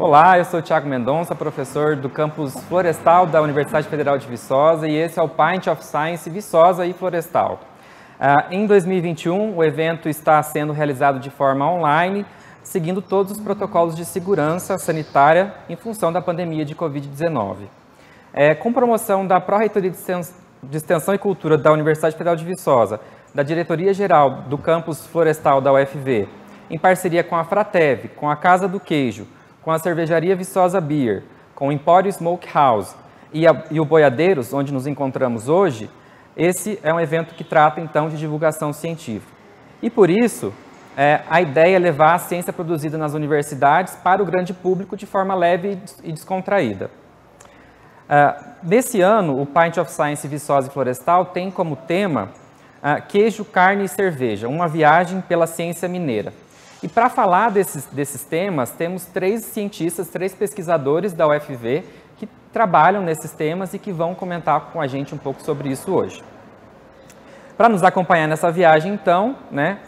Olá, eu sou o Thiago Mendonça, professor do campus Florestal da Universidade Federal de Viçosa e esse é o Pint of Science Viçosa e Florestal. Em 2021, o evento está sendo realizado de forma online, seguindo todos os protocolos de segurança sanitária em função da pandemia de Covid-19. Com promoção da Pró-Reitoria de Extensão e Cultura da Universidade Federal de Viçosa, da Diretoria-Geral do campus Florestal da UFV, em parceria com a Fratev, com a Casa do Queijo, com a Cervejaria Viçosa Beer, com o Empório Smokehouse e o Boiadeiros, onde nos encontramos hoje, esse é um evento que trata, então, de divulgação científica. E, por isso, a ideia é levar a ciência produzida nas universidades para o grande público de forma leve e descontraída. Nesse ano, o Pint of Science Viçosa e Florestal tem como tema queijo, carne e cerveja, uma viagem pela ciência mineira. E para falar desses temas, temos 3 cientistas, 3 pesquisadores da UFV que trabalham nesses temas e que vão comentar com a gente um pouco sobre isso hoje. Para nos acompanhar nessa viagem, então,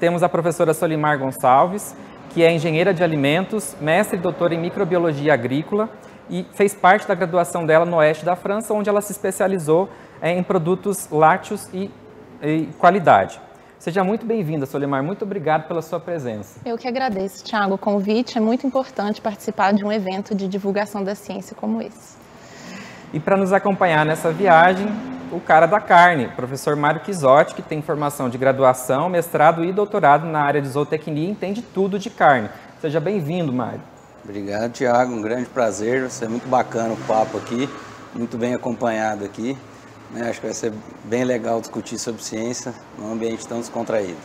temos a professora Solimar Gonçalves, que é engenheira de alimentos, mestre e doutora em microbiologia agrícola e fez parte da graduação dela no oeste da França, onde ela se especializou em produtos lácteos e qualidade. Seja muito bem-vinda, Solimar. Muito obrigado pela sua presença. Eu que agradeço, Thiago. O convite é muito importante participar de um evento de divulgação da ciência como esse. E para nos acompanhar nessa viagem, o cara da carne, o professor Mário Chisotti, que tem formação de graduação, mestrado e doutorado na área de zootecnia e entende tudo de carne. Seja bem-vindo, Mário. Obrigado, Thiago. Um grande prazer. Vai ser muito bacana o papo aqui, muito bem acompanhado aqui. Acho que vai ser bem legal discutir sobre ciência num ambiente tão descontraído.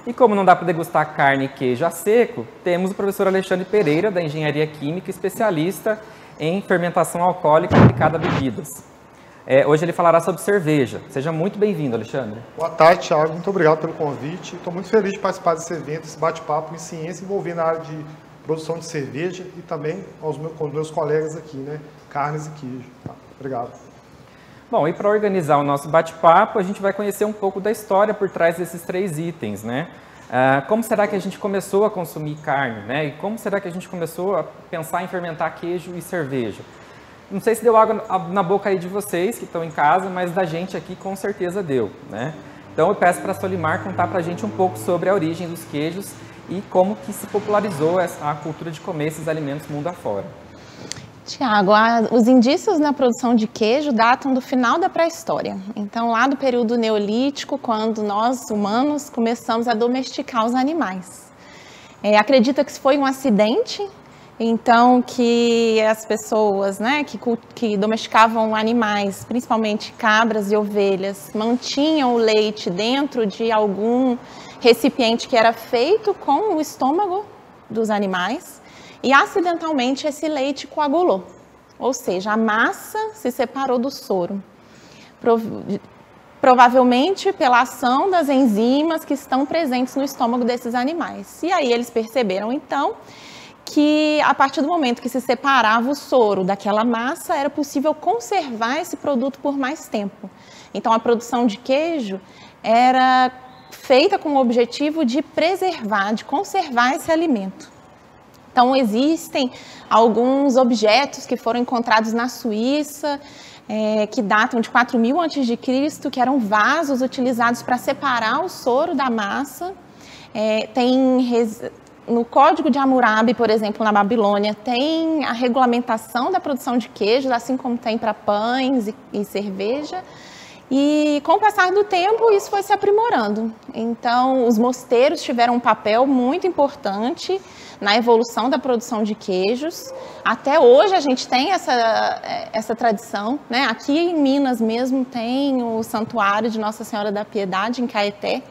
E como não dá para degustar carne e queijo a seco, temos o professor Alexandre Pereira, da Engenharia Química, especialista em fermentação alcoólica aplicada a bebidas. Hoje ele falará sobre cerveja. Seja muito bem-vindo, Alexandre. Boa tarde, Thiago. Muito obrigado pelo convite. Estou muito feliz de participar desse evento, esse bate-papo em ciência envolvendo a área de produção de cerveja e também com os meus colegas aqui, carnes e queijo. Obrigado. Bom, e para organizar o nosso bate-papo, a gente vai conhecer um pouco da história por trás desses 3 itens, como será que a gente começou a consumir carne, E como será que a gente começou a pensar em fermentar queijo e cerveja? Não sei se deu água na boca aí de vocês que estão em casa, mas da gente aqui com certeza deu, Então eu peço para a Solimar contar para a gente um pouco sobre a origem dos queijos e como que se popularizou a cultura de comer esses alimentos mundo afora. Tiago, os indícios na produção de queijo datam do final da pré-história. Então, lá do período neolítico, quando nós, humanos, começamos a domesticar os animais. Acredita que isso foi um acidente, então que as pessoas que domesticavam animais, principalmente cabras e ovelhas, mantinham o leite dentro de algum recipiente que era feito com o estômago dos animais, e acidentalmente esse leite coagulou, ou seja, a massa se separou do soro, provavelmente pela ação das enzimas que estão presentes no estômago desses animais. E aí eles perceberam então que a partir do momento que se separava o soro daquela massa, era possível conservar esse produto por mais tempo. Então a produção de queijo era feita com o objetivo de preservar, de conservar esse alimento. Então, existem alguns objetos que foram encontrados na Suíça, que datam de 4000 a.C., que eram vasos utilizados para separar o soro da massa. No Código de Hammurabi, por exemplo, na Babilônia, tem a regulamentação da produção de queijos, assim como tem para pães e cerveja. E com o passar do tempo, isso foi se aprimorando. Então, os mosteiros tiveram um papel muito importante na evolução da produção de queijos. Até hoje a gente tem essa tradição, Aqui em Minas mesmo tem o Santuário de Nossa Senhora da Piedade, em Caeté.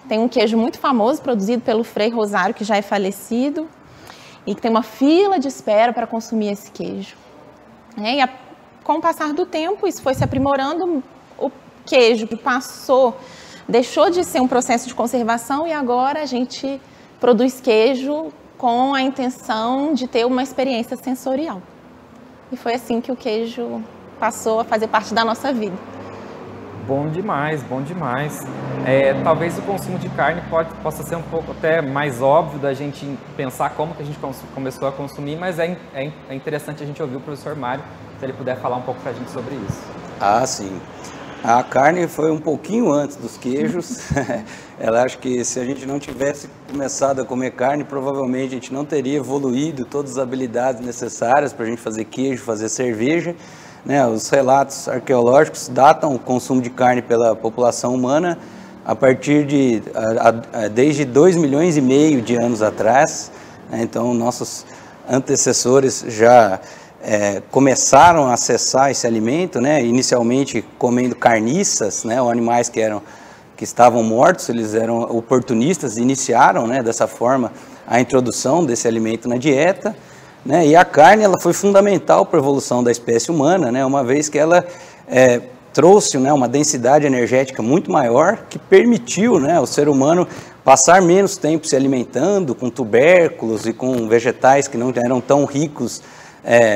Tem um queijo muito famoso, produzido pelo Frei Rosário, que já é falecido, e que tem uma fila de espera para consumir esse queijo. Com o passar do tempo, isso foi se aprimorando. O queijo deixou de ser um processo de conservação e agora a gente produz queijo com a intenção de ter uma experiência sensorial. E foi assim que o queijo passou a fazer parte da nossa vida. Bom demais, bom demais. Talvez o consumo de carne possa ser um pouco até mais óbvio da gente pensar como que a gente começou a consumir, mas é interessante a gente ouvir o professor Mário, se ele puder falar um pouco para a gente sobre isso. Ah, sim. A carne foi um pouquinho antes dos queijos. Ela acho que se a gente não tivesse começado a comer carne, provavelmente a gente não teria evoluído todas as habilidades necessárias para a gente fazer queijo, fazer cerveja. Né? Os relatos arqueológicos datam o consumo de carne pela população humana a partir de desde 2,5 milhões de anos atrás. Né? Então, nossos antecessores já começaram a acessar esse alimento, né? Inicialmente comendo carniças, né? Ou animais que estavam mortos, eles eram oportunistas, iniciaram, né, dessa forma a introdução desse alimento na dieta, né? E a carne ela foi fundamental para a evolução da espécie humana, né? Uma vez que ela trouxe, né, uma densidade energética muito maior que permitiu, né, ao ser humano passar menos tempo se alimentando com tubérculos e com vegetais que não eram tão ricos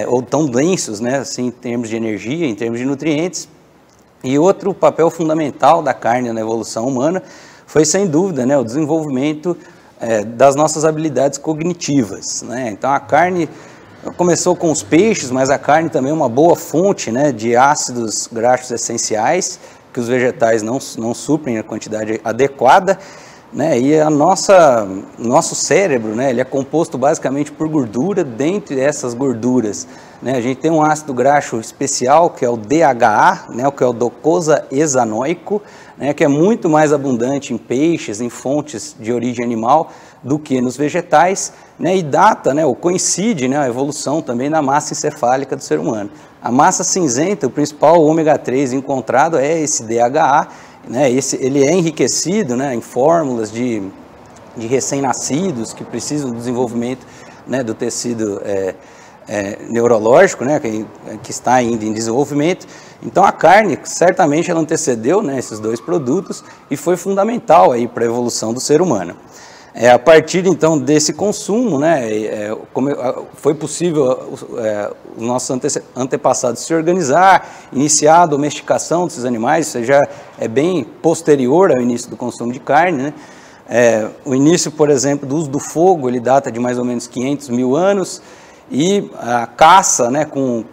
ou tão densos, né, assim, em termos de energia, em termos de nutrientes. E outro papel fundamental da carne na evolução humana foi, sem dúvida, né, o desenvolvimento das nossas habilidades cognitivas, né? Então a carne começou com os peixes, mas a carne também é uma boa fonte, né, de ácidos graxos essenciais que os vegetais não suprem na quantidade adequada. Né, e nosso cérebro, né, ele é composto basicamente por gordura. Dentre essas gorduras, né, a gente tem um ácido graxo especial, que é o DHA, né, que é o docosahexanoico, né, que é muito mais abundante em peixes, em fontes de origem animal, do que nos vegetais, né, e data, né, ou coincide, né, a evolução também da massa encefálica do ser humano. A massa cinzenta, o principal ômega 3 encontrado é esse DHA, né, ele é enriquecido, né, em fórmulas de recém-nascidos que precisam do desenvolvimento, né, do tecido neurológico, né, que está ainda em desenvolvimento. Então a carne certamente ela antecedeu, né, esses dois produtos e foi fundamental aí para a evolução do ser humano. A partir então desse consumo, né, foi possível os nossos antepassados se organizar, iniciar a domesticação desses animais. Isso já é bem posterior ao início do consumo de carne, né? O início, por exemplo, do uso do fogo, ele data de mais ou menos 500 mil anos, e a caça, né, com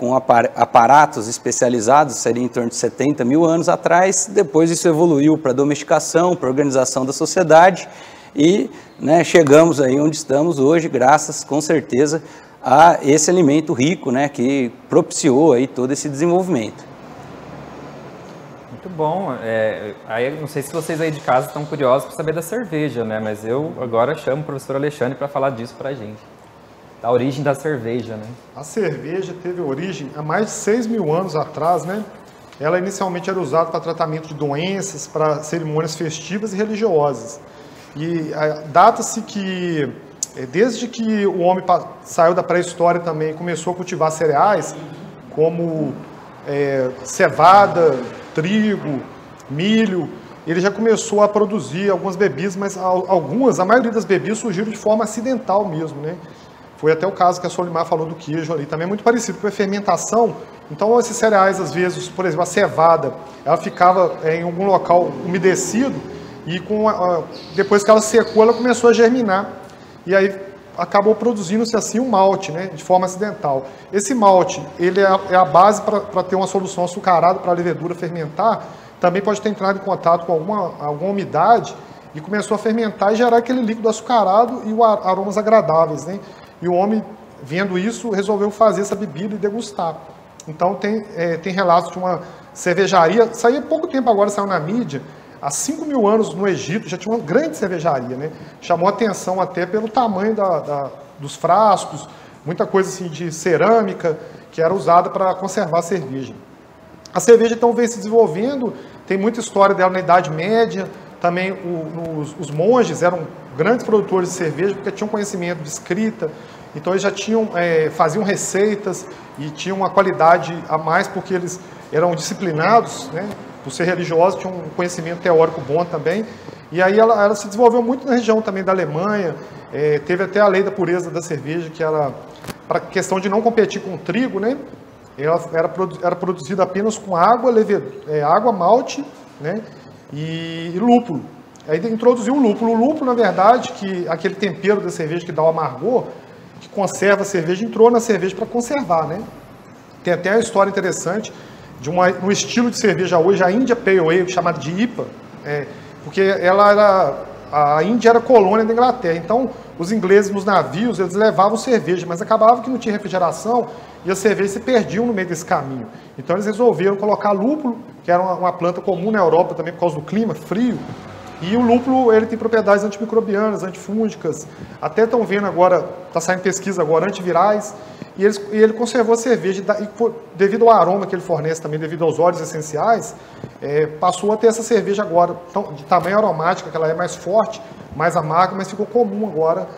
aparatos especializados seria em torno de 70 mil anos atrás. Depois isso evoluiu para a domesticação, para a organização da sociedade, e, né, chegamos aí onde estamos hoje, graças, com certeza, a esse alimento rico, né, que propiciou aí todo esse desenvolvimento. Muito bom. Aí, não sei se vocês aí de casa estão curiosos para saber da cerveja, né? Mas eu agora chamo o professor Alexandre para falar disso para a gente. Da origem da cerveja, né? A cerveja teve origem há mais de 6 mil anos atrás, né? Ela inicialmente era usada para tratamento de doenças, para cerimônias festivas e religiosas. E data-se que, desde que o homem saiu da pré-história também, começou a cultivar cereais, como cevada, trigo, milho, ele já começou a produzir algumas bebidas, mas a maioria das bebidas surgiram de forma acidental mesmo, né? Foi até o caso que a Solimar falou do queijo ali, também é muito parecido com a fermentação. Então esses cereais, às vezes, por exemplo, a cevada, ela ficava em algum local umedecido, e depois que ela secou, ela começou a germinar. E aí acabou produzindo-se assim um malte, né, de forma acidental. Esse malte, ele é a base para ter uma solução açucarada para a levedura fermentar. Também pode ter entrado em contato com alguma umidade e começou a fermentar e gerar aquele líquido açucarado e aromas agradáveis, né? E o homem, vendo isso, resolveu fazer essa bebida e degustar. Então tem relatos de uma cervejaria, saiu há pouco tempo agora, saiu na mídia. Há 5 mil anos no Egito já tinha uma grande cervejaria, né? Chamou atenção até pelo tamanho dos frascos, muita coisa assim de cerâmica que era usada para conservar a cerveja. A cerveja então vem se desenvolvendo, tem muita história dela na Idade Média. Também os monges eram grandes produtores de cerveja porque tinham conhecimento de escrita, então eles já faziam receitas e tinham uma qualidade a mais porque eles eram disciplinados, né? Por ser religiosos, tinham um conhecimento teórico bom também. E aí ela se desenvolveu muito na região também da Alemanha. Teve até a lei da pureza da cerveja, que era para questão de não competir com o trigo, né? Ela era produzida apenas com água, água, malte né? E lúpulo. Aí introduziu o lúpulo. O lúpulo, na verdade, que aquele tempero da cerveja que dá o amargor, que conserva a cerveja, entrou na cerveja para conservar, né? Tem até uma história interessante de um estilo de cerveja hoje, a India Pale Ale, chamada de IPA, porque a Índia era colônia da Inglaterra, então os ingleses nos navios, eles levavam cerveja, mas acabava que não tinha refrigeração e as cervejas se perdiam no meio desse caminho. Então eles resolveram colocar lúpulo, que era uma planta comum na Europa também por causa do clima frio, e o lúpulo ele tem propriedades antimicrobianas, antifúngicas, até estão vendo agora, está saindo pesquisa agora, antivirais, e ele conservou a cerveja, e devido ao aroma que ele fornece também, devido aos óleos essenciais, passou a ter essa cerveja agora, de tamanho aromática, que ela é mais forte, mais amarga, mas ficou comum agora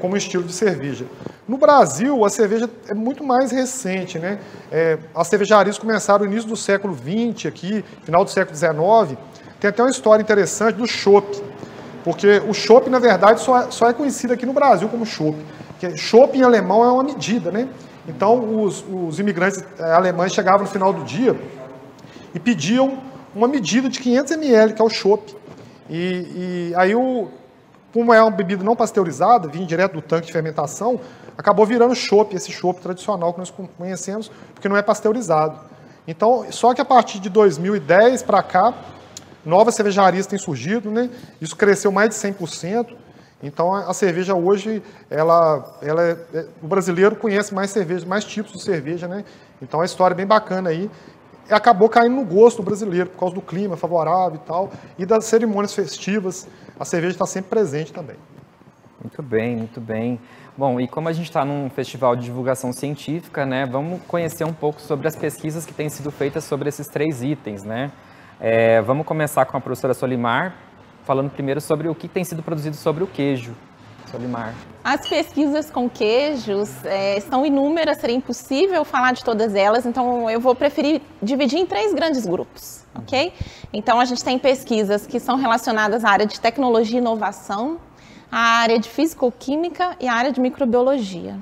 como estilo de cerveja. No Brasil, a cerveja é muito mais recente, né? As cervejarias começaram no início do século XX, aqui, final do século XIX. Tem até uma história interessante do chopp, porque o chopp, na verdade, só é conhecido aqui no Brasil como chopp. Chopp em alemão é uma medida, né? Então, os imigrantes alemães chegavam no final do dia e pediam uma medida de 500 ml, que é o chopp. E aí, como é uma bebida não pasteurizada, vinha direto do tanque de fermentação, acabou virando chopp, esse chopp tradicional que nós conhecemos, porque não é pasteurizado. Então, só que a partir de 2010 para cá, novas cervejarias têm surgido, né? Isso cresceu mais de 100%. Então, a cerveja hoje, o brasileiro conhece mais cerveja, mais tipos de cerveja, né? Então, é uma história bem bacana aí. E acabou caindo no gosto do brasileiro, por causa do clima favorável e tal, e das cerimônias festivas. A cerveja está sempre presente também. Muito bem, muito bem. Bom, e como a gente está num festival de divulgação científica, né, vamos conhecer um pouco sobre as pesquisas que têm sido feitas sobre esses 3 itens, né? Vamos começar com a professora Solimar, falando primeiro sobre o que tem sido produzido sobre o queijo. Solimar. As pesquisas com queijos são inúmeras, seria impossível falar de todas elas, então eu vou preferir dividir em 3 grandes grupos, ok? Então a gente tem pesquisas que são relacionadas à área de tecnologia e inovação, à área de físico-química e à área de microbiologia.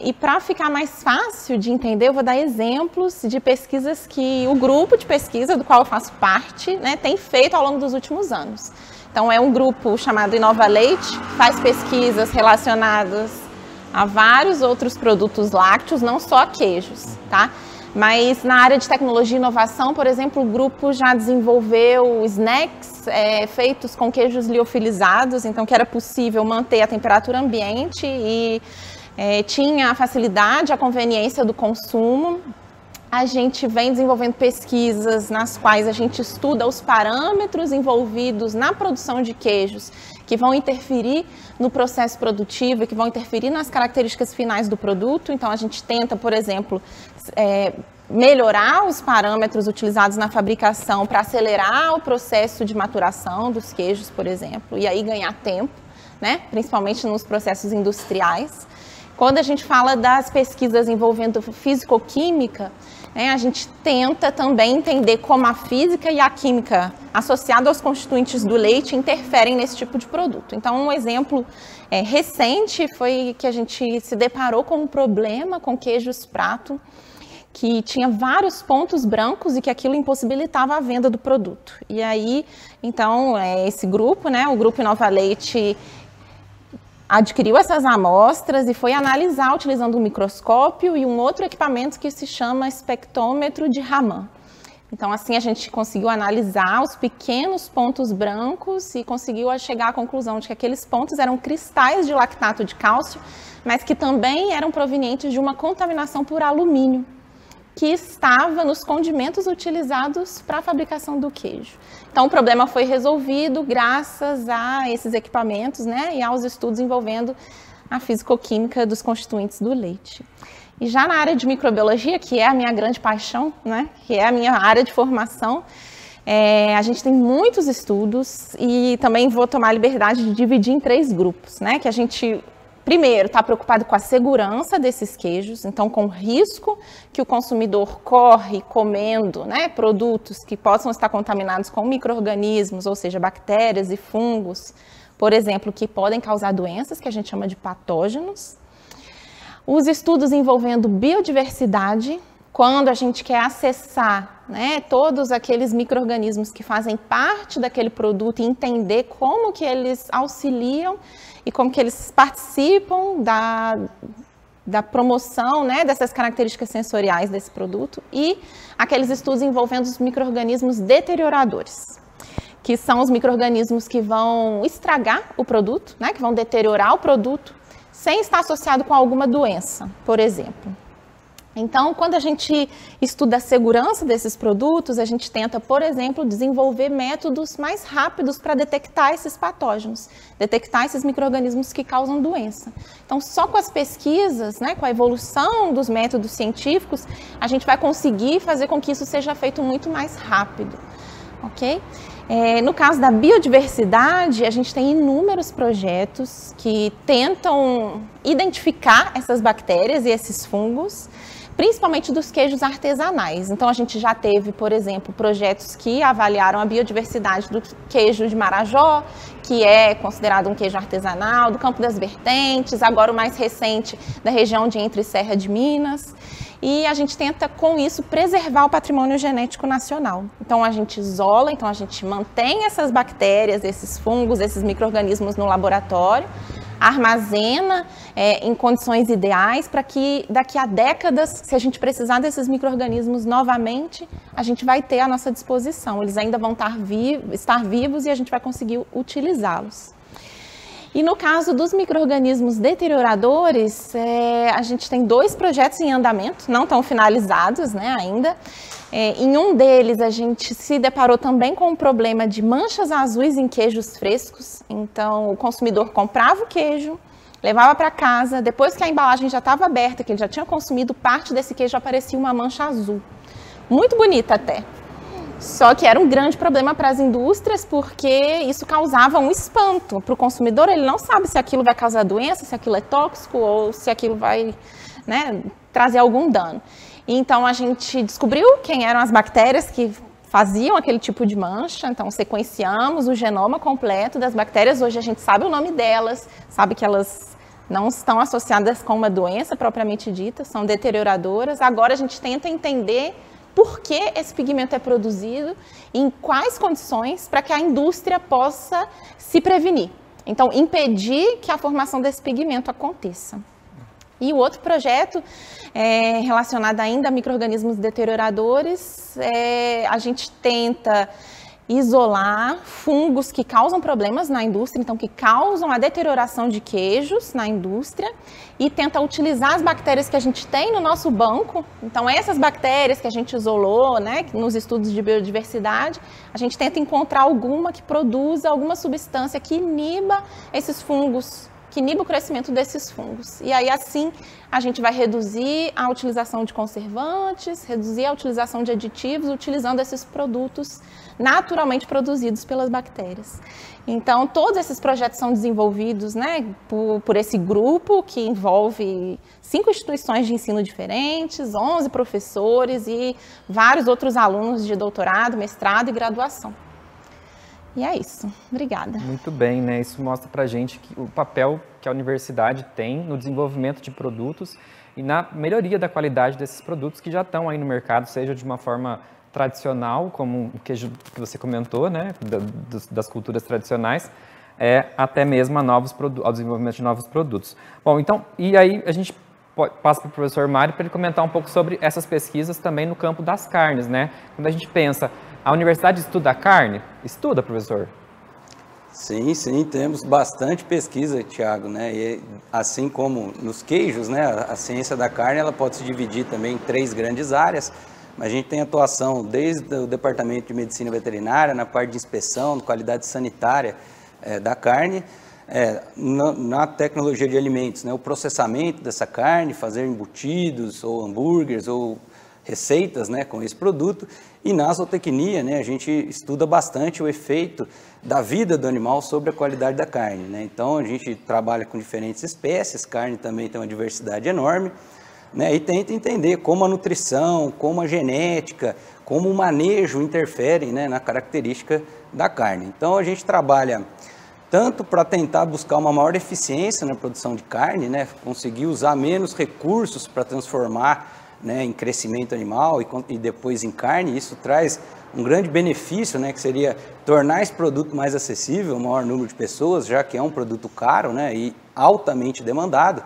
E para ficar mais fácil de entender, eu vou dar exemplos de pesquisas que o grupo de pesquisa do qual eu faço parte, né, tem feito ao longo dos últimos anos. Então, é um grupo chamado Inova Leite, que faz pesquisas relacionadas a vários outros produtos lácteos, não só queijos, tá? Mas na área de tecnologia e inovação, por exemplo, o grupo já desenvolveu snacks feitos com queijos liofilizados, então que era possível manter a temperatura ambiente e tinha a facilidade, a conveniência do consumo. A gente vem desenvolvendo pesquisas nas quais a gente estuda os parâmetros envolvidos na produção de queijos que vão interferir no processo produtivo e que vão interferir nas características finais do produto. Então, a gente tenta, por exemplo, melhorar os parâmetros utilizados na fabricação para acelerar o processo de maturação dos queijos, por exemplo, e aí ganhar tempo, né? Principalmente nos processos industriais. Quando a gente fala das pesquisas envolvendo físico-química, a gente tenta também entender como a física e a química associada aos constituintes do leite interferem nesse tipo de produto. Então, um exemplo recente foi que a gente se deparou com um problema com queijos prato, que tinha vários pontos brancos e que aquilo impossibilitava a venda do produto. E aí, então, esse grupo, né, o Grupo Inova Leite, adquiriu essas amostras e foi analisar utilizando um microscópio e um outro equipamento que se chama espectrômetro de Raman. Então, assim, a gente conseguiu analisar os pequenos pontos brancos e conseguiu chegar à conclusão de que aqueles pontos eram cristais de lactato de cálcio, mas que também eram provenientes de uma contaminação por alumínio, que estava nos condimentos utilizados para a fabricação do queijo. Então, o problema foi resolvido graças a esses equipamentos, né, e aos estudos envolvendo a fisicoquímica dos constituintes do leite. E já na área de microbiologia, que é a minha grande paixão, né, que é a minha área de formação, a gente tem muitos estudos e também vou tomar a liberdade de dividir em 3 grupos, né, que a gente... Primeiro, está preocupado com a segurança desses queijos, então com o risco que o consumidor corre comendo, né, produtos que possam estar contaminados com micro-organismos, ou seja, bactérias e fungos, por exemplo, que podem causar doenças, que a gente chama de patógenos. Os estudos envolvendo biodiversidade, quando a gente quer acessar, né, todos aqueles micro-organismos que fazem parte daquele produto e entender como que eles auxiliam e como que eles participam da promoção, né, dessas características sensoriais desse produto, e aqueles estudos envolvendo os micro-organismos deterioradores, que são os micro-organismos que vão estragar o produto, né, que vão deteriorar o produto, sem estar associado com alguma doença, por exemplo. Então, quando a gente estuda a segurança desses produtos, a gente tenta, por exemplo, desenvolver métodos mais rápidos para detectar esses patógenos, detectar esses micro-organismos que causam doença. Então, só com as pesquisas, né, com a evolução dos métodos científicos, a gente vai conseguir fazer com que isso seja feito muito mais rápido, ok? No caso da biodiversidade, a gente tem inúmeros projetos que tentam identificar essas bactérias e esses fungos, principalmente dos queijos artesanais. Então, a gente já teve, por exemplo, projetos que avaliaram a biodiversidade do queijo de Marajó, que é considerado um queijo artesanal, do Campo das Vertentes, agora o mais recente da região de Entre Serra de Minas. E a gente tenta, com isso, preservar o patrimônio genético nacional. Então, a gente isola, então a gente mantém essas bactérias, esses fungos, esses micro-organismos no laboratório, armazena em condições ideais para que daqui a décadas, se a gente precisar desses micro-organismos novamente, a gente vai ter à nossa disposição. Eles ainda vão estar vivos e a gente vai conseguir utilizá-los. E no caso dos micro-organismos deterioradores, a gente tem 2 projetos em andamento, não estão finalizados, né, ainda. Em um deles, a gente se deparou também com o problema de manchas azuis em queijos frescos. Então, o consumidor comprava o queijo, levava para casa, depois que a embalagem já estava aberta, que ele já tinha consumido, parte desse queijo aparecia uma mancha azul. Muito bonita até. Só que era um grande problema para as indústrias, porque isso causava um espanto para o consumidor. Ele não sabe se aquilo vai causar doença, se aquilo é tóxico ou se aquilo vai, né, trazer algum dano. Então, a gente descobriu quem eram as bactérias que faziam aquele tipo de mancha. Então, sequenciamos o genoma completo das bactérias. Hoje a gente sabe o nome delas, sabe que elas não estão associadas com uma doença propriamente dita, são deterioradoras. Agora a gente tenta entender por que esse pigmento é produzido, em quais condições, para que a indústria possa se prevenir. Então, impedir que a formação desse pigmento aconteça. E o outro projeto, relacionado ainda a micro-organismos deterioradores, a gente tenta isolar fungos que causam problemas na indústria, então que causam a deterioração de queijos na indústria, e tenta utilizar as bactérias que a gente tem no nosso banco. Então, essas bactérias que a gente isolou, né, nos estudos de biodiversidade, a gente tenta encontrar alguma que produza alguma substância que iniba esses fungos, que iniba o crescimento desses fungos. E aí, assim, a gente vai reduzir a utilização de conservantes, reduzir a utilização de aditivos, utilizando esses produtos naturalmente produzidos pelas bactérias. Então, todos esses projetos são desenvolvidos, né, por esse grupo que envolve 5 instituições de ensino diferentes, 11 professores e vários outros alunos de doutorado, mestrado e graduação. E é isso. Obrigada. Muito bem, né? Isso mostra pra gente o papel que a universidade tem no desenvolvimento de produtos e na melhoria da qualidade desses produtos que já estão aí no mercado, seja de uma forma tradicional, como o queijo que você comentou, né? Das culturas tradicionais, até mesmo ao desenvolvimento de novos produtos. Bom, então, e aí a gente passa para o professor Mário para ele comentar um pouco sobre essas pesquisas também no campo das carnes, né? Quando a gente pensa, a universidade estuda a carne? Estuda, professor? Sim, sim, temos bastante pesquisa, Thiago, né? E assim como nos queijos, né? A ciência da carne, ela pode se dividir também em 3 grandes áreas, mas a gente tem atuação desde o Departamento de Medicina Veterinária, na parte de inspeção, qualidade sanitária da carne, na tecnologia de alimentos, né? O processamento dessa carne, fazer embutidos ou hambúrgueres ou receitas, né, com esse produto, e na zootecnia, né, a gente estuda bastante o efeito da vida do animal sobre a qualidade da carne, né? Então a gente trabalha com diferentes espécies, carne também tem uma diversidade enorme, né, e tenta entender como a nutrição, como a genética, como o manejo interferem, né, na característica da carne. Então a gente trabalha tanto para tentar buscar uma maior eficiência na produção de carne, né, conseguir usar menos recursos para transformar né, em crescimento animal e depois em carne. Isso traz um grande benefício, né, que seria tornar esse produto mais acessível ao maior número de pessoas, já que é um produto caro, né, e altamente demandado,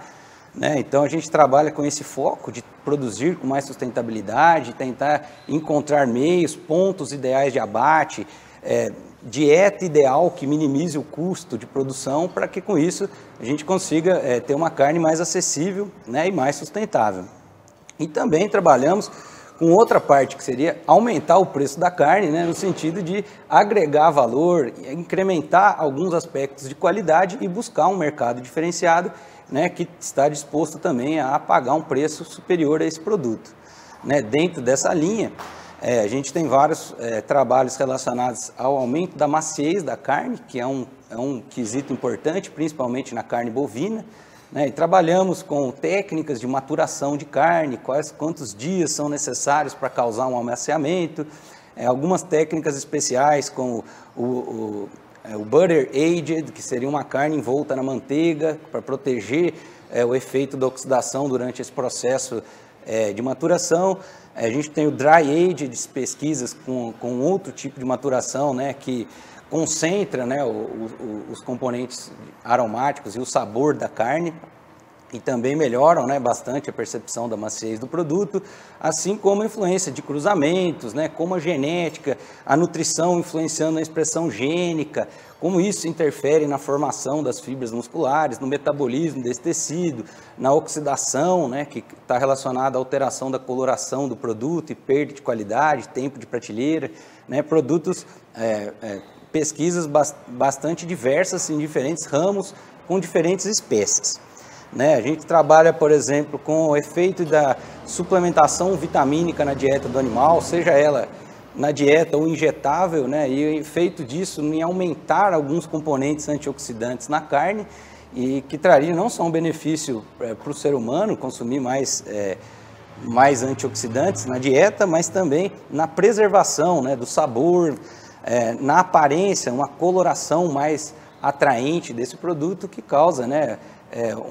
né? Então a gente trabalha com esse foco de produzir com mais sustentabilidade, tentar encontrar meios, pontos ideais de abate, dieta ideal que minimize o custo de produção, para que com isso a gente consiga ter uma carne mais acessível, né, e mais sustentável. E também trabalhamos com outra parte, que seria aumentar o preço da carne, né, no sentido de agregar valor, incrementar alguns aspectos de qualidade e buscar um mercado diferenciado, né, que está disposto também a pagar um preço superior a esse produto. Né, dentro dessa linha, a gente tem vários trabalhos relacionados ao aumento da maciez da carne, que é um quesito importante, principalmente na carne bovina. Né, e trabalhamos com técnicas de maturação de carne, quantos dias são necessários para causar um amaciamento, algumas técnicas especiais como o butter aged, que seria uma carne envolta na manteiga para proteger o efeito da oxidação durante esse processo de maturação. A gente tem o dry aged, pesquisas com outro tipo de maturação, né, que concentra, né, os componentes aromáticos e o sabor da carne, e também melhoram, né, bastante a percepção da maciez do produto, assim como a influência de cruzamentos, né, como a genética, a nutrição influenciando na expressão gênica, como isso interfere na formação das fibras musculares, no metabolismo desse tecido, na oxidação, né, que está relacionada à alteração da coloração do produto e perda de qualidade, tempo de prateleira, né, produtos, pesquisas bastante diversas em diferentes ramos, com diferentes espécies. Né, a gente trabalha, por exemplo, com o efeito da suplementação vitamínica na dieta do animal, seja ela na dieta ou injetável, né, e o efeito disso em aumentar alguns componentes antioxidantes na carne, e que traria não só um benefício para o ser humano consumir mais antioxidantes na dieta, mas também na preservação, né, do sabor, na aparência, uma coloração mais atraente desse produto, que causa, né,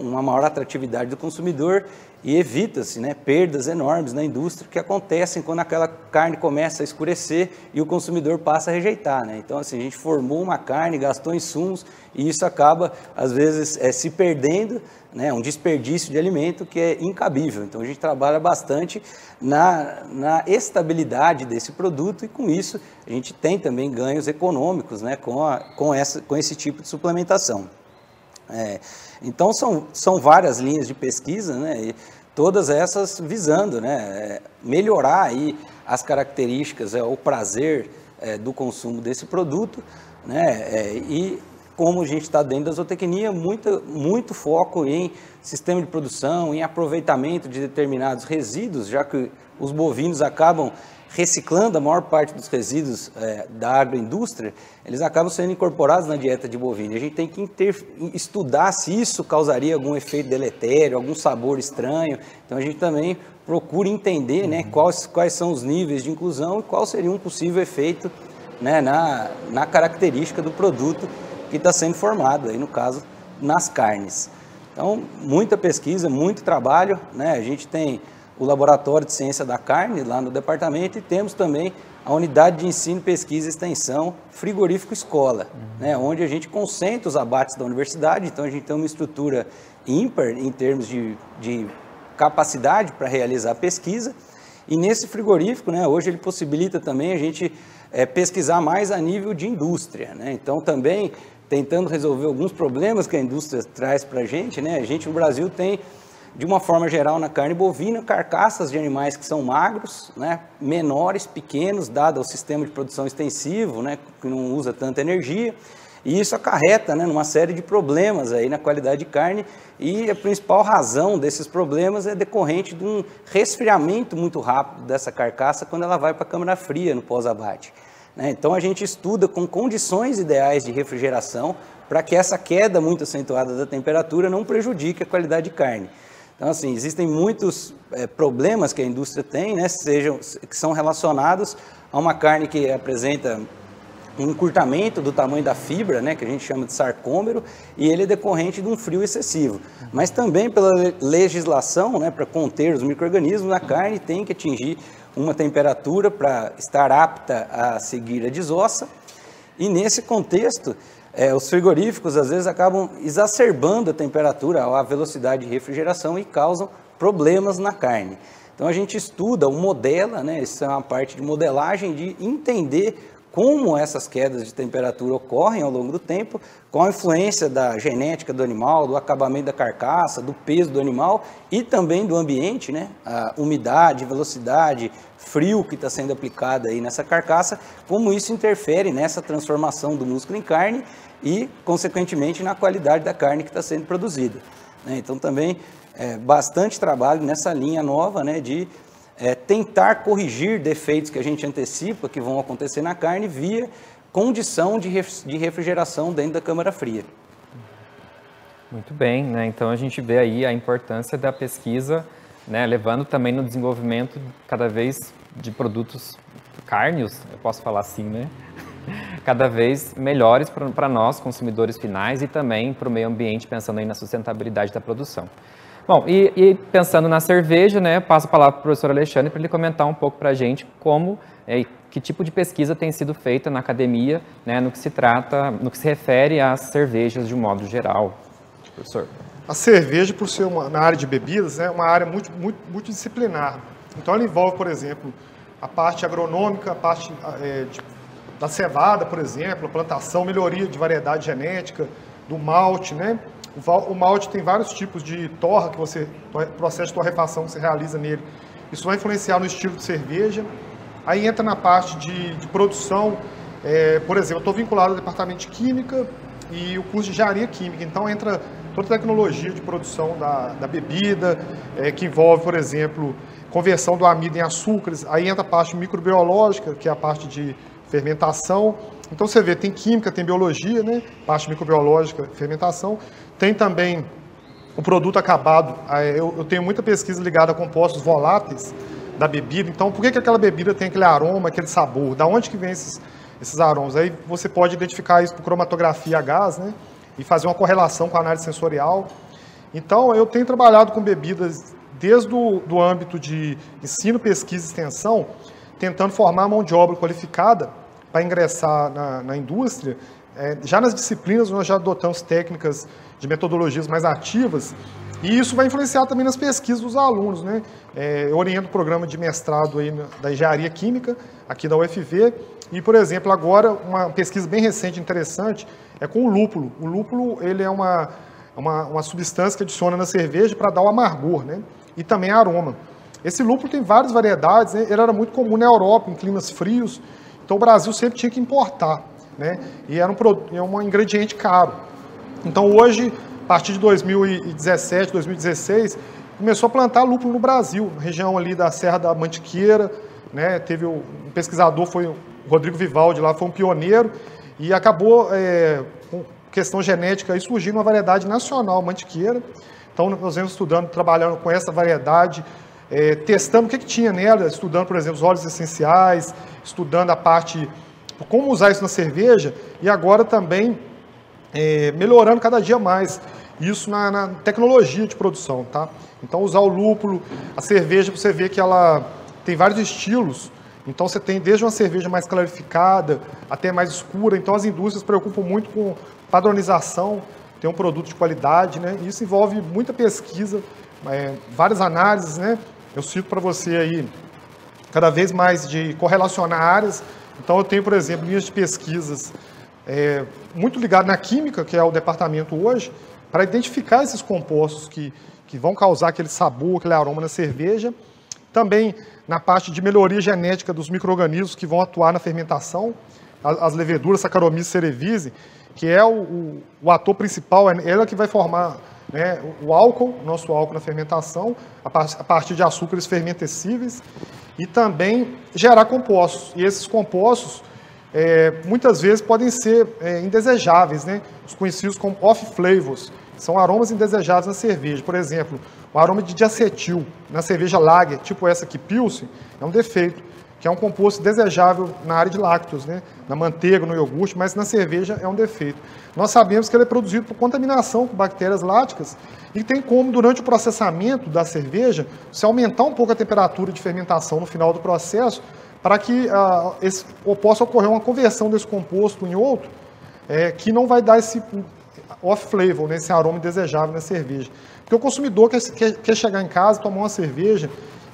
uma maior atratividade do consumidor, e evita-se, né, perdas enormes na indústria que acontecem quando aquela carne começa a escurecer e o consumidor passa a rejeitar. Né? Então, assim, a gente formou uma carne, gastou insumos, e isso acaba, às vezes, se perdendo, né, um desperdício de alimento que é incabível. Então, a gente trabalha bastante na estabilidade desse produto, e com isso a gente tem também ganhos econômicos, né, com esse tipo de suplementação. Então são várias linhas de pesquisa, né, e todas essas visando, né, melhorar aí as características, o prazer do consumo desse produto, né, e como a gente está dentro da zootecnia, muito foco em sistema de produção, em aproveitamento de determinados resíduos, já que os bovinos acabam reciclando a maior parte dos resíduos da agroindústria, eles acabam sendo incorporados na dieta de bovino. A gente tem que estudar se isso causaria algum efeito deletério, algum sabor estranho. Então a gente também procura entender, né, quais são os níveis de inclusão e qual seria um possível efeito, né, na característica do produto que está sendo formado, aí no caso, nas carnes. Então, muita pesquisa, muito trabalho, né? A gente tem o Laboratório de Ciência da Carne lá no departamento, e temos também a Unidade de Ensino, Pesquisa e Extensão Frigorífico Escola, né, onde a gente concentra os abates da universidade. Então a gente tem uma estrutura ímpar em termos de capacidade para realizar a pesquisa, e nesse frigorífico, né, hoje ele possibilita também a gente pesquisar mais a nível de indústria, né? Então também tentando resolver alguns problemas que a indústria traz para a gente, né? A gente no Brasil tem, de uma forma geral, na carne bovina, carcaças de animais que são magros, né, menores, pequenos, dado ao sistema de produção extensivo, né, que não usa tanta energia, e isso acarreta, né, numa série de problemas aí na qualidade de carne, e a principal razão desses problemas é decorrente de um resfriamento muito rápido dessa carcaça quando ela vai para a câmara fria no pós-abate. Né? Então a gente estuda com condições ideais de refrigeração para que essa queda muito acentuada da temperatura não prejudique a qualidade de carne. Então, assim, existem muitos problemas que a indústria tem, né, que são relacionados a uma carne que apresenta um encurtamento do tamanho da fibra, né, que a gente chama de sarcômero, e ele é decorrente de um frio excessivo. Mas também pela legislação, né, para conter os micro-organismos, a carne tem que atingir uma temperatura para estar apta a seguir a desossa. E nesse contexto, os frigoríficos às vezes acabam exacerbando a temperatura, a velocidade de refrigeração e causam problemas na carne. Então a gente estuda, modela, né, isso é uma parte de modelagem, de entender como essas quedas de temperatura ocorrem ao longo do tempo, com a influência da genética do animal, do acabamento da carcaça, do peso do animal e também do ambiente, né? A umidade, velocidade, frio que está sendo aplicado aí nessa carcaça, como isso interfere nessa transformação do músculo em carne e, consequentemente, na qualidade da carne que está sendo produzida. Então também bastante trabalho nessa linha nova, né, de tentar corrigir defeitos que a gente antecipa que vão acontecer na carne via condição de refrigeração dentro da câmara fria. Muito bem, né? Então a gente vê aí a importância da pesquisa, né, levando também no desenvolvimento cada vez de produtos cárneos, eu posso falar assim, né? Cada vez melhores para nós, consumidores finais, e também para o meio ambiente, pensando aí na sustentabilidade da produção. Bom, e pensando na cerveja, né, passo a palavra para o professor Alexandre para ele comentar um pouco para a gente como, que tipo de pesquisa tem sido feita na academia, né, no que se refere às cervejas de um modo geral. Professor. A cerveja, por ser na área de bebidas, é uma área multidisciplinar. Então ela envolve, por exemplo, a parte agronômica, a parte da cevada, por exemplo, a plantação, melhoria de variedade genética, do malte, né? O malte tem vários tipos de torra, processo de torrefação que você realiza nele. Isso vai influenciar no estilo de cerveja. Aí entra na parte de produção, por exemplo, eu estou vinculado ao departamento de química e o curso de engenharia química. Então entra toda a tecnologia de produção da bebida, que envolve, por exemplo, conversão do amido em açúcares. Aí entra a parte microbiológica, que é a parte de fermentação. Então você vê, tem química, tem biologia, né? Parte microbiológica, fermentação. Tem também o produto acabado. Eu tenho muita pesquisa ligada a compostos voláteis da bebida. Então, por que aquela bebida tem aquele aroma, aquele sabor? Da onde que vem esses aromas? Aí você pode identificar isso por cromatografia a gás, né? E fazer uma correlação com a análise sensorial. Então, eu tenho trabalhado com bebidas desde o âmbito de ensino, pesquisa e extensão, tentando formar mão de obra qualificada para ingressar na indústria. Já nas disciplinas, nós já adotamos técnicas de metodologias mais ativas, e isso vai influenciar também nas pesquisas dos alunos, né? Eu oriento o programa de mestrado aí da engenharia química, aqui da UFV, e, por exemplo, agora, uma pesquisa bem recente, interessante, é com o lúpulo. O lúpulo, ele é uma substância que adiciona na cerveja para dar o amargor, né? E também aroma. Esse lúpulo tem várias variedades, né? Ele era muito comum na Europa, em climas frios, então o Brasil sempre tinha que importar, né? E era um ingrediente caro. Então hoje, a partir de 2017, 2016, começou a plantar lúpulo no Brasil, na região ali da Serra da Mantiqueira, né? Teve um pesquisador, foi o Rodrigo Vivaldi lá, foi um pioneiro, e acabou, com questão genética, aí surgindo uma variedade nacional, Mantiqueira. Então nós vamos estudando, trabalhando com essa variedade, testando o que tinha nela, estudando, por exemplo, os óleos essenciais, estudando a parte, como usar isso na cerveja, e agora também melhorando cada dia mais isso na tecnologia de produção, tá? Então usar o lúpulo, a cerveja, você vê que ela tem vários estilos, então você tem desde uma cerveja mais clarificada até mais escura, então as indústrias se preocupam muito com padronização, ter um produto de qualidade, né? E isso envolve muita pesquisa, várias análises, né? Eu cito para você aí, cada vez mais de correlacionar áreas. Então eu tenho, por exemplo, linhas de pesquisas muito ligadas na química, que é o departamento hoje, para identificar esses compostos que vão causar aquele sabor, aquele aroma na cerveja. Também na parte de melhoria genética dos micro-organismos que vão atuar na fermentação, as leveduras Saccharomyces cerevisiae, que é o ator principal, ela que vai formar, né, o álcool, nosso álcool na fermentação, a partir de açúcares fermentescíveis, e também gerar compostos. E esses compostos, muitas vezes, podem ser indesejáveis, né? Os conhecidos como off-flavors, são aromas indesejáveis na cerveja. Por exemplo, o aroma de diacetil na cerveja lager, tipo essa aqui, Pilsen, é um defeito, que é um composto desejável na área de lácteos, né? Na manteiga, no iogurte, mas na cerveja é um defeito. Nós sabemos que ele é produzido por contaminação com bactérias láticas e tem como, durante o processamento da cerveja, se aumentar um pouco a temperatura de fermentação no final do processo, para que possa ocorrer uma conversão desse composto em outro, que não vai dar esse off-flavor, né, esse aroma indesejável na cerveja. Porque o consumidor quer chegar em casa, tomar uma cerveja,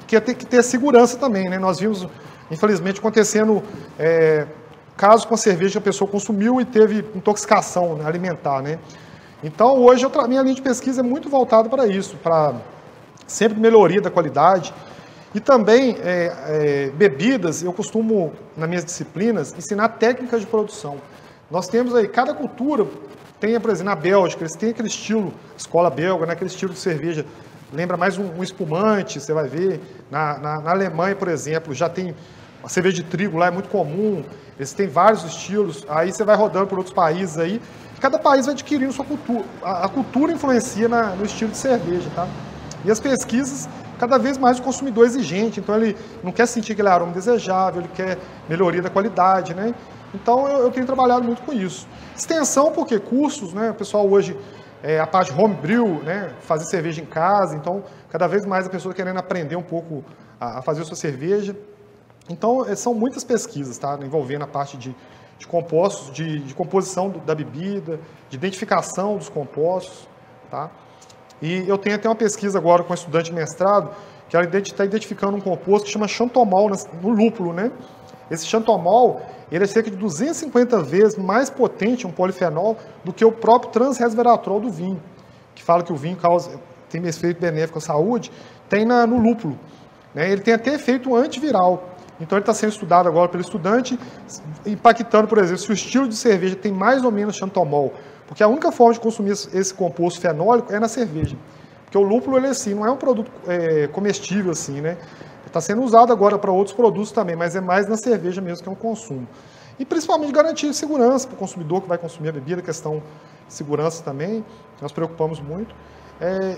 quer ter segurança também, né? Nós vimos, infelizmente, acontecendo casos com a cerveja que a pessoa consumiu e teve intoxicação, né, alimentar, né? Então, hoje, minha linha de pesquisa é muito voltada para isso, para sempre melhoria da qualidade. E também, bebidas, eu costumo, nas minhas disciplinas, ensinar técnicas de produção. Nós temos aí, cada cultura tem, por exemplo, na Bélgica, eles têm aquele estilo, escola belga, né, aquele estilo de cerveja, lembra mais um espumante, você vai ver. Na Alemanha, por exemplo, já tem a cerveja de trigo lá, é muito comum, eles têm vários estilos, aí você vai rodando por outros países aí, cada país vai adquirindo sua cultura, a cultura influencia no estilo de cerveja, tá? E as pesquisas, cada vez mais o consumidor é exigente, então ele não quer sentir aquele aroma desejável, ele quer melhoria da qualidade, né? Então eu tenho trabalhado muito com isso. Extensão, porque cursos, né? O pessoal hoje, a parte de homebrew, né? Fazer cerveja em casa, então cada vez mais a pessoa querendo aprender um pouco a fazer a sua cerveja. Então são muitas pesquisas, tá? Envolvendo a parte de compostos, de composição da bebida, de identificação dos compostos, tá? E eu tenho até uma pesquisa agora com um estudante de mestrado, que ela está identificando um composto que chama xantomol no lúpulo, né? Esse xantomol, ele é cerca de 250 vezes mais potente, um polifenol, do que o próprio transresveratrol do vinho, que fala que o vinho tem efeito benéfico à saúde, tem no lúpulo, né? Ele tem até efeito antiviral. Então ele está sendo estudado agora pelo estudante, impactando, por exemplo, se o estilo de cerveja tem mais ou menos xantomol, porque a única forma de consumir esse composto fenólico é na cerveja. Porque o lúpulo, ele assim, não é um produto comestível assim, né? Está sendo usado agora para outros produtos também, mas é mais na cerveja mesmo que é um consumo. E principalmente garantir segurança para o consumidor que vai consumir a bebida, questão de segurança também, nós preocupamos muito.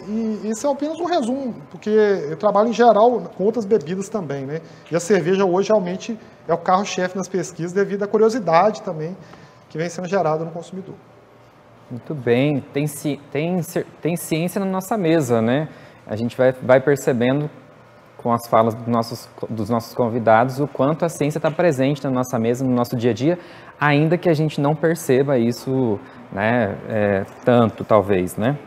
E isso é apenas um resumo, porque eu trabalho em geral com outras bebidas também, né? E a cerveja hoje realmente é o carro-chefe nas pesquisas devido à curiosidade também que vem sendo gerada no consumidor. Muito bem, tem ciência na nossa mesa, né? A gente vai percebendo com as falas dos nossos convidados o quanto a ciência está presente na nossa mesa, no nosso dia a dia, ainda que a gente não perceba isso, né, tanto, talvez, né?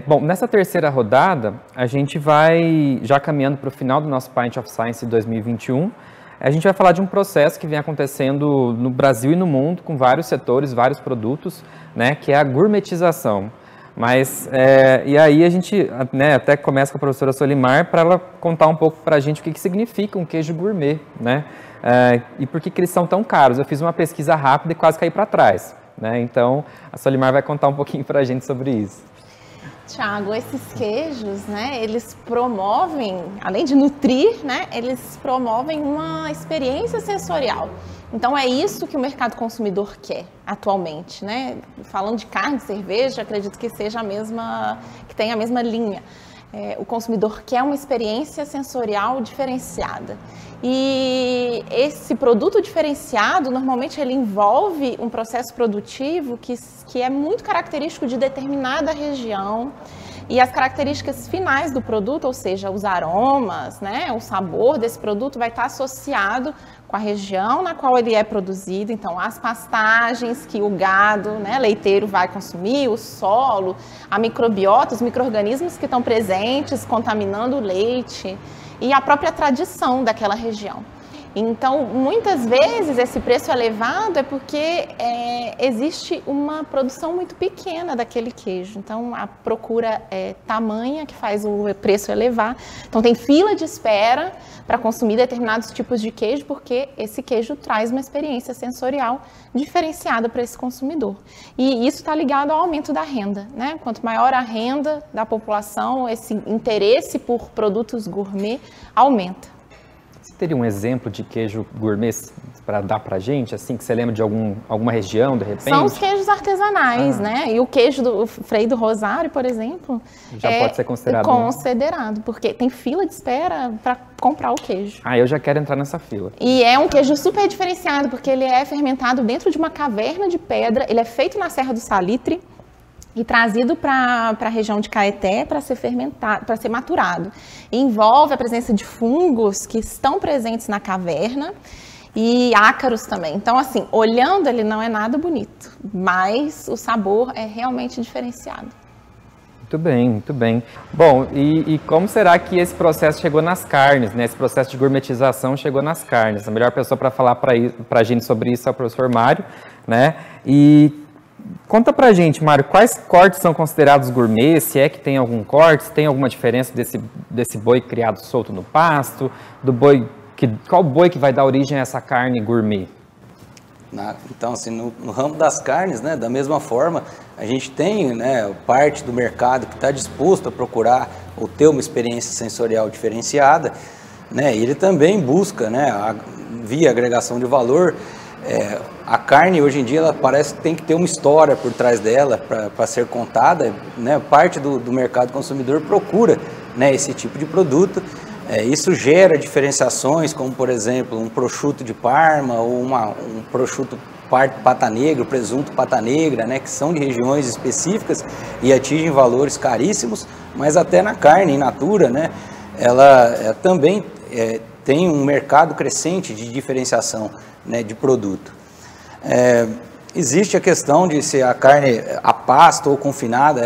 Bom, nessa terceira rodada, a gente vai, já caminhando para o final do nosso Pint of Science 2021, a gente vai falar de um processo que vem acontecendo no Brasil e no mundo, com vários setores, vários produtos, né, que é a gourmetização. Mas, e aí a gente, né, até começa com a professora Solimar para ela contar um pouco para a gente o que significa um queijo gourmet, né, e por que eles são tão caros. Eu fiz uma pesquisa rápida e quase caí para trás, né, então a Solimar vai contar um pouquinho para a gente sobre isso. Tiago, esses queijos, né, eles promovem, além de nutrir, né, eles promovem uma experiência sensorial. Então é isso que o mercado consumidor quer atualmente, né? Falando de carne, cerveja, acredito que seja que tenha a mesma linha. O consumidor quer uma experiência sensorial diferenciada. E esse produto diferenciado, normalmente ele envolve um processo produtivo que é muito característico de determinada região. E as características finais do produto, ou seja, os aromas, né, o sabor desse produto vai estar associado com a região na qual ele é produzido. Então, as pastagens que o gado, né, leiteiro vai consumir, o solo, a microbiota, os micro-organismos que estão presentes contaminando o leite e a própria tradição daquela região. Então, muitas vezes esse preço elevado é porque existe uma produção muito pequena daquele queijo. Então, a procura é tamanha que faz o preço elevar. Então, tem fila de espera para consumir determinados tipos de queijo, porque esse queijo traz uma experiência sensorial diferenciada para esse consumidor. E isso está ligado ao aumento da renda, né? Quanto maior a renda da população, esse interesse por produtos gourmet aumenta. teria um exemplo de queijo gourmet para dar para a gente, assim, que você lembra de alguma região, de repente? São os queijos artesanais, né? E o queijo do Frei do Rosário, por exemplo, já pode ser considerado. Considerado, porque tem fila de espera para comprar o queijo. Ah, eu já quero entrar nessa fila. E é um queijo super diferenciado, porque ele é fermentado dentro de uma caverna de pedra, ele é feito na Serra do Salitre e trazido para a região de Caeté para ser fermentado, para ser maturado. E envolve a presença de fungos que estão presentes na caverna e ácaros também. Então, assim, olhando ele não é nada bonito, mas o sabor é realmente diferenciado. Muito bem, muito bem. Bom, e como será que esse processo chegou nas carnes, né? Esse processo de gourmetização chegou nas carnes? A melhor pessoa para falar para a gente sobre isso é o professor Mário, né? E conta pra gente, Mário, quais cortes são considerados gourmet? Se é que tem algum corte, se tem alguma diferença desse boi criado solto no pasto, qual boi que vai dar origem a essa carne gourmet? Então, assim, no ramo das carnes, né, da mesma forma, a gente tem, né, parte do mercado que está disposto a procurar ou ter uma experiência sensorial diferenciada, né, e ele também busca, né, via agregação de valor. A carne, hoje em dia, ela parece que tem que ter uma história por trás dela para ser contada, né, parte do mercado consumidor procura, né, esse tipo de produto. Isso gera diferenciações, como, por exemplo, um prosciutto de Parma ou um prosciutto pata negra, presunto pata negra, né, que são de regiões específicas e atingem valores caríssimos, mas até na carne in natura, né, ela também tem um mercado crescente de diferenciação, né, de produto. Existe a questão de se a carne a pasto ou confinada,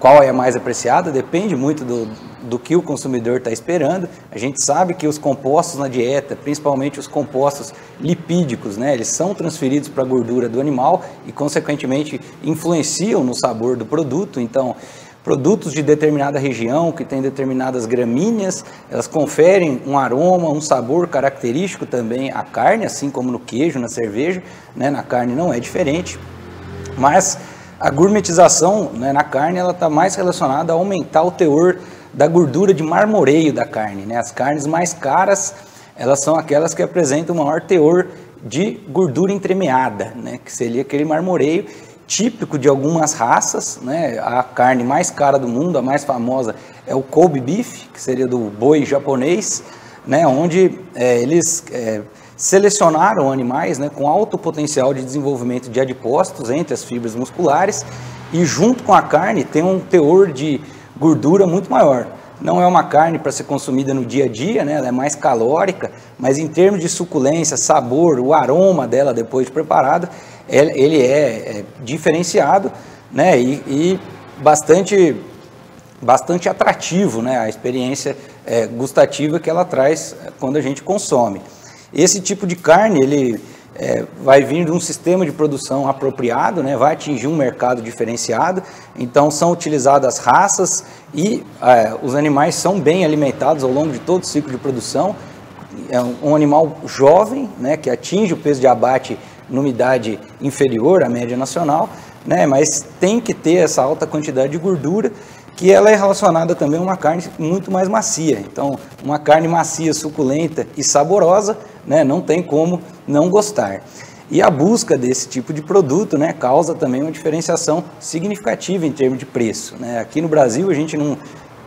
qual é a mais apreciada, depende muito do que o consumidor está esperando. A gente sabe que os compostos na dieta, principalmente os compostos lipídicos, né, eles são transferidos para a gordura do animal e, consequentemente, influenciam no sabor do produto. Então, produtos de determinada região, que tem determinadas gramíneas, elas conferem um aroma, um sabor característico também à carne, assim como no queijo, na cerveja, né, na carne não é diferente, mas a gourmetização, né, na carne, ela está mais relacionada a aumentar o teor da gordura de marmoreio da carne, né? As carnes mais caras, elas são aquelas que apresentam maior teor de gordura entremeada, né? Que seria aquele marmoreio típico de algumas raças, né? A carne mais cara do mundo, a mais famosa, é o Kobe beef, que seria do boi japonês, né? Onde eles selecionaram animais, né, com alto potencial de desenvolvimento de adipócitos entre as fibras musculares e junto com a carne tem um teor de gordura muito maior. Não é uma carne para ser consumida no dia a dia, né, ela é mais calórica, mas em termos de suculência, sabor, o aroma dela depois de preparado, ele é diferenciado, né, e bastante atrativo, né, a experiência gustativa que ela traz quando a gente consome. Esse tipo de carne, ele vai vir de um sistema de produção apropriado, né, vai atingir um mercado diferenciado, então são utilizadas raças e os animais são bem alimentados ao longo de todo o ciclo de produção. É um animal jovem, né, que atinge o peso de abate numa idade inferior à média nacional, né, mas tem que ter essa alta quantidade de gordura, que ela é relacionada também a uma carne muito mais macia. Então, uma carne macia, suculenta e saborosa, né, não tem como não gostar. E a busca desse tipo de produto, né, causa também uma diferenciação significativa em termos de preço, né? Aqui no Brasil a gente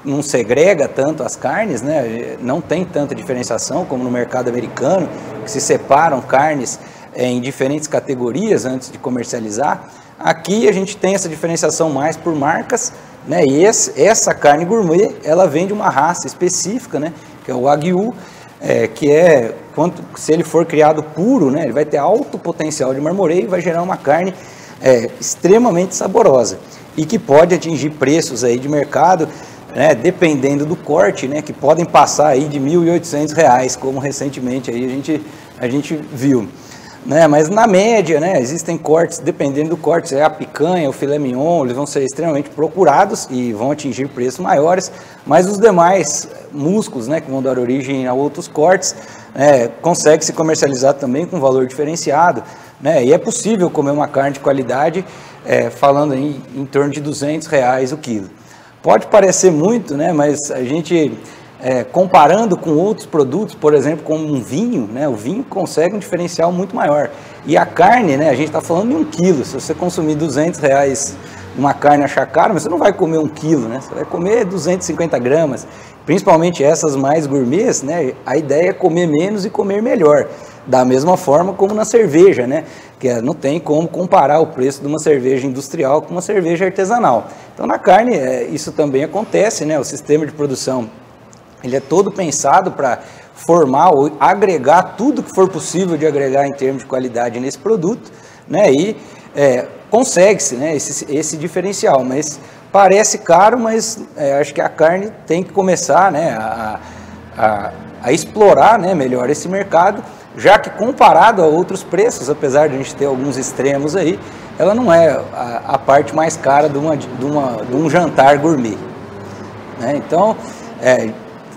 não segrega tanto as carnes, né, não tem tanta diferenciação como no mercado americano, que se separam carnes em diferentes categorias antes de comercializar. Aqui a gente tem essa diferenciação mais por marcas, né, e essa carne gourmet, ela vem de uma raça específica, né, que é o Wagyu, que se ele for criado puro, né, ele vai ter alto potencial de marmoreio e vai gerar uma carne extremamente saborosa e que pode atingir preços aí de mercado, né, dependendo do corte, né, que podem passar aí de R$ 1.800, como recentemente aí a gente viu. Né, mas na média, né, existem cortes, dependendo do corte, a picanha, o filé mignon, eles vão ser extremamente procurados e vão atingir preços maiores, mas os demais músculos, né, que vão dar origem a outros cortes, consegue se comercializar também com valor diferenciado, né, e é possível comer uma carne de qualidade, falando em torno de R$ 200 o quilo. Pode parecer muito, né, mas a gente comparando com outros produtos, por exemplo, como um vinho, né, o vinho consegue um diferencial muito maior. E a carne, né, a gente está falando de 1 quilo. Se você consumir R$200 uma carne achar caro, mas você não vai comer 1 quilo, né? Você vai comer 250 gramas. Principalmente essas mais gourmets, né? A ideia é comer menos e comer melhor. Da mesma forma como na cerveja, né? Que não tem como comparar o preço de uma cerveja industrial com uma cerveja artesanal. Então na carne isso também acontece, né? O sistema de produção ele é todo pensado para formar ou agregar tudo que for possível de agregar em termos de qualidade nesse produto, né? E consegue-se, né, esse diferencial, mas parece caro, mas acho que a carne tem que começar, né, a explorar, né, melhor esse mercado, já que comparado a outros preços, apesar de a gente ter alguns extremos aí, ela não é a parte mais cara de um jantar gourmet, né? Então,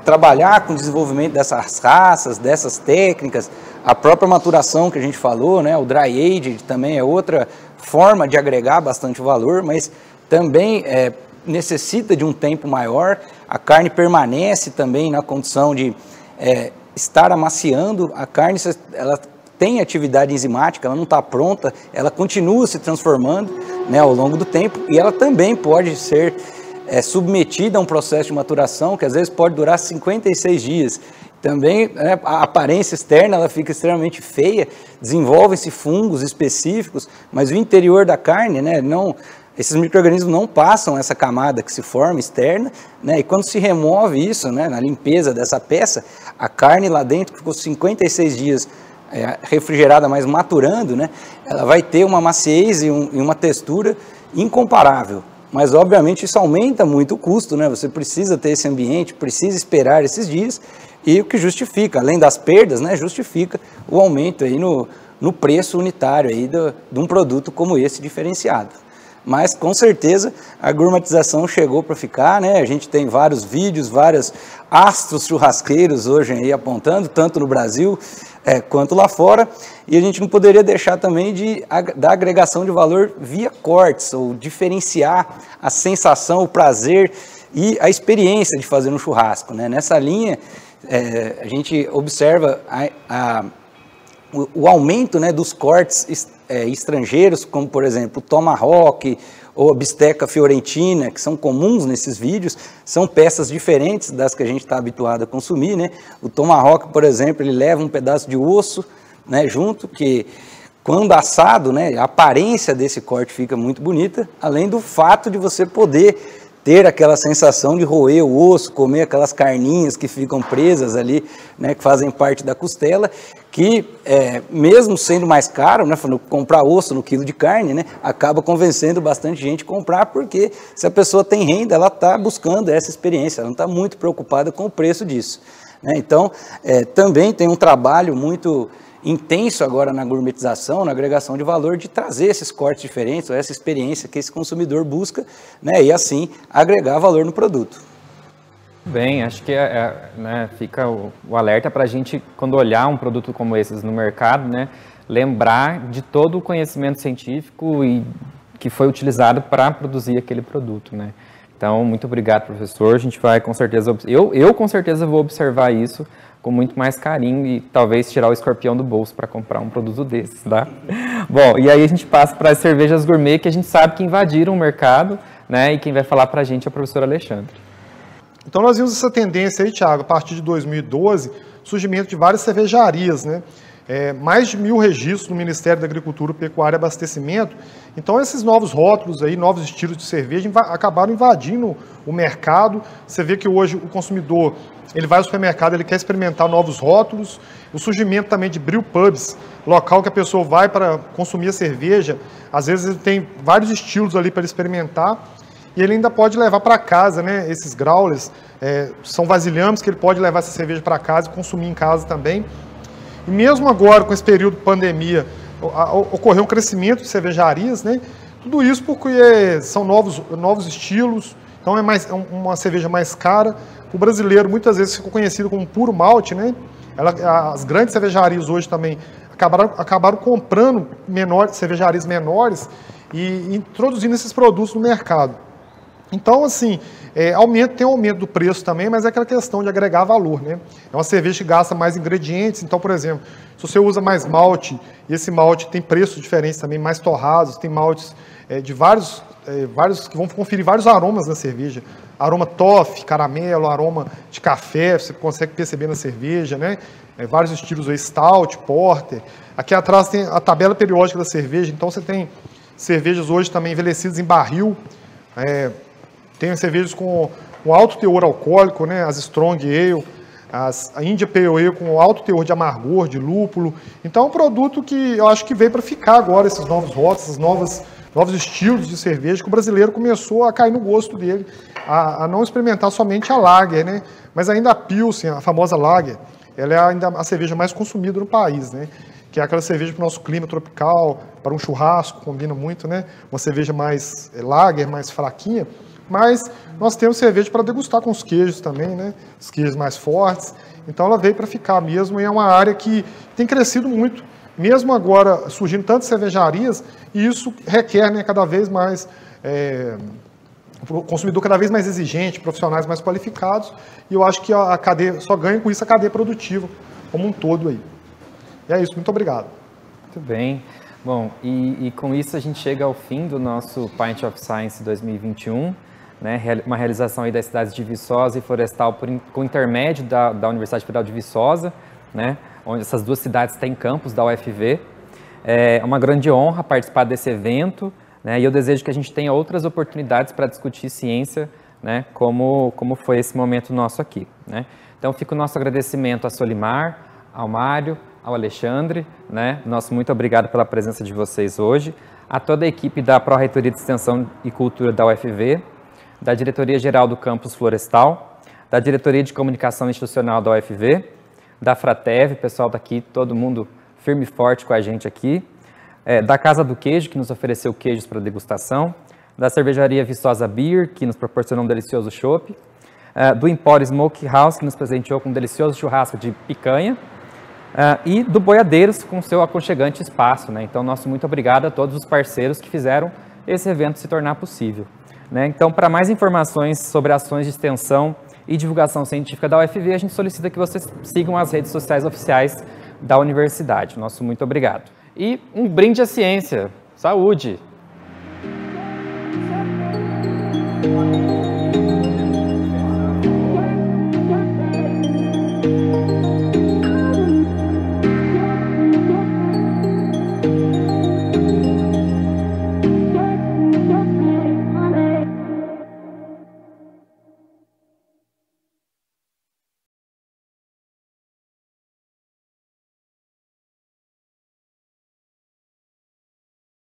trabalhar com o desenvolvimento dessas raças, dessas técnicas, a própria maturação que a gente falou, né, o dry aged também é outra forma de agregar bastante valor, mas também necessita de um tempo maior. A carne permanece também na condição de estar amaciando. A carne, ela tem atividade enzimática, ela não está pronta, ela continua se transformando, né, ao longo do tempo, e ela também pode ser submetida a um processo de maturação que às vezes pode durar 56 dias. Também, né, a aparência externa ela fica extremamente feia, desenvolvem-se fungos específicos, mas o interior da carne, né, esses micro-organismos não passam essa camada que se forma externa, né, e quando se remove isso, né, na limpeza dessa peça, a carne lá dentro que ficou 56 dias refrigerada, mas maturando, né, ela vai ter uma maciez e uma textura incomparável. Mas, obviamente, isso aumenta muito o custo, né? Você precisa ter esse ambiente, precisa esperar esses dias, e o que justifica, além das perdas, né, justifica o aumento aí no preço unitário aí de um produto como esse diferenciado. Mas, com certeza, a gourmetização chegou para ficar, né? A gente tem vários vídeos, vários astros churrasqueiros hoje aí apontando, tanto no Brasil quanto lá fora, e a gente não poderia deixar também da agregação de valor via cortes, ou diferenciar a sensação, o prazer e a experiência de fazer um churrasco, né? Nessa linha, a gente observa o aumento, né, dos cortes estrangeiros, como por exemplo o tomahawk ou a bisteca fiorentina, que são comuns nesses vídeos, são peças diferentes das que a gente está habituado a consumir, né? O tomahawk, por exemplo, ele leva um pedaço de osso, né, junto, que quando assado, né, a aparência desse corte fica muito bonita, além do fato de você poder ter aquela sensação de roer o osso, comer aquelas carninhas que ficam presas ali, né, que fazem parte da costela, que mesmo sendo mais caro, né, comprar osso no quilo de carne, né, acaba convencendo bastante gente a comprar, porque se a pessoa tem renda, ela está buscando essa experiência, ela não está muito preocupada com o preço disso, né? Então, também tem um trabalho muito intenso agora na gourmetização, na agregação de valor, de trazer esses cortes diferentes, ou essa experiência que esse consumidor busca, né, e assim agregar valor no produto. Bem, acho que né, fica o alerta para a gente, quando olhar um produto como esses no mercado, né, lembrar de todo o conhecimento científico e que foi utilizado para produzir aquele produto, né? Então, muito obrigado, professor. A gente vai com certeza, eu com certeza vou observar isso com muito mais carinho e talvez tirar o escorpião do bolso para comprar um produto desses, tá? Bom, e aí a gente passa para as cervejas gourmet, que a gente sabe que invadiram o mercado, né? E quem vai falar para a gente é o professor Alexandre. Então nós vimos essa tendência aí, Thiago, a partir de 2012, surgimento de várias cervejarias, né? Mais de 1000 registros no Ministério da Agricultura, Pecuária e Abastecimento. Então esses novos rótulos aí, novos estilos de cerveja acabaram invadindo o mercado. Você vê que hoje o consumidor, ele vai ao supermercado, ele quer experimentar novos rótulos. O surgimento também de brew pubs, local que a pessoa vai para consumir a cerveja. Às vezes ele tem vários estilos ali para experimentar. E ele ainda pode levar para casa, né? Esses growlers são vasilhames que ele pode levar essa cerveja para casa e consumir em casa também. E mesmo agora, com esse período de pandemia, ocorreu um crescimento de cervejarias, né? Tudo isso porque são novos estilos, então é uma cerveja mais cara. O brasileiro muitas vezes ficou conhecido como puro malte, né? As grandes cervejarias hoje também acabaram comprando cervejarias menores e introduzindo esses produtos no mercado. Então, assim, tem um aumento do preço também, mas é aquela questão de agregar valor, né? É uma cerveja que gasta mais ingredientes, então, por exemplo, se você usa mais malte, e esse malte tem preços diferentes também, mais torrados, tem maltes de vários que vão conferir vários aromas na cerveja. Aroma toffee, caramelo, aroma de café, você consegue perceber na cerveja, né? Vários estilos aí, stout, porter. Aqui atrás tem a tabela periódica da cerveja, então você tem cervejas hoje também envelhecidas em barril, tem cervejas com alto teor alcoólico, né? As Strong Ale, a India Pale Ale com alto teor de amargor, de lúpulo. Então é um produto que eu acho que veio para ficar agora, esses novos rótulos, esses novos estilos de cerveja, que o brasileiro começou a cair no gosto dele, a não experimentar somente a Lager, né? Mas ainda a Pilsen, a famosa Lager, ela é ainda a cerveja mais consumida no país, né? Que é aquela cerveja para o nosso clima tropical, para um churrasco, combina muito, né? Uma cerveja mais Lager, mais fraquinha. Mas nós temos cerveja para degustar com os queijos também, né? Os queijos mais fortes. Então ela veio para ficar mesmo e é uma área que tem crescido muito. Mesmo agora surgindo tantas cervejarias, e isso requer, né, cada vez mais, o consumidor cada vez mais exigente, profissionais mais qualificados, e eu acho que a cadeia, só ganha com isso a cadeia produtiva como um todo aí. E é isso, muito obrigado. Muito bem. Bom, e com isso a gente chega ao fim do nosso Pint of Science 2021, né, uma realização aí das cidades de Viçosa e Florestal com intermédio da Universidade Federal de Viçosa, né, onde essas duas cidades têm campus da UFV. É uma grande honra participar desse evento, né, e eu desejo que a gente tenha outras oportunidades para discutir ciência, né, como foi esse momento nosso aqui, né. Então fica o nosso agradecimento a Solimar, ao Mário, ao Alexandre, né, nosso muito obrigado pela presença de vocês hoje, a toda a equipe da Pró-Reitoria de Extensão e Cultura da UFV, da Diretoria Geral do Campus Florestal, da Diretoria de Comunicação Institucional da UFV, da Fratev, pessoal daqui, todo mundo firme e forte com a gente aqui, da Casa do Queijo, que nos ofereceu queijos para degustação, da Cervejaria Viçosa Beer, que nos proporcionou um delicioso chopp, do Empório Smoke House, que nos presenteou com um delicioso churrasco de picanha, e do Boiadeiros, com seu aconchegante espaço, né? Então, nosso muito obrigado a todos os parceiros que fizeram esse evento se tornar possível, né? Então, para mais informações sobre ações de extensão e divulgação científica da UFV, a gente solicita que vocês sigam as redes sociais oficiais da universidade. Nosso muito obrigado. E um brinde à ciência. Saúde!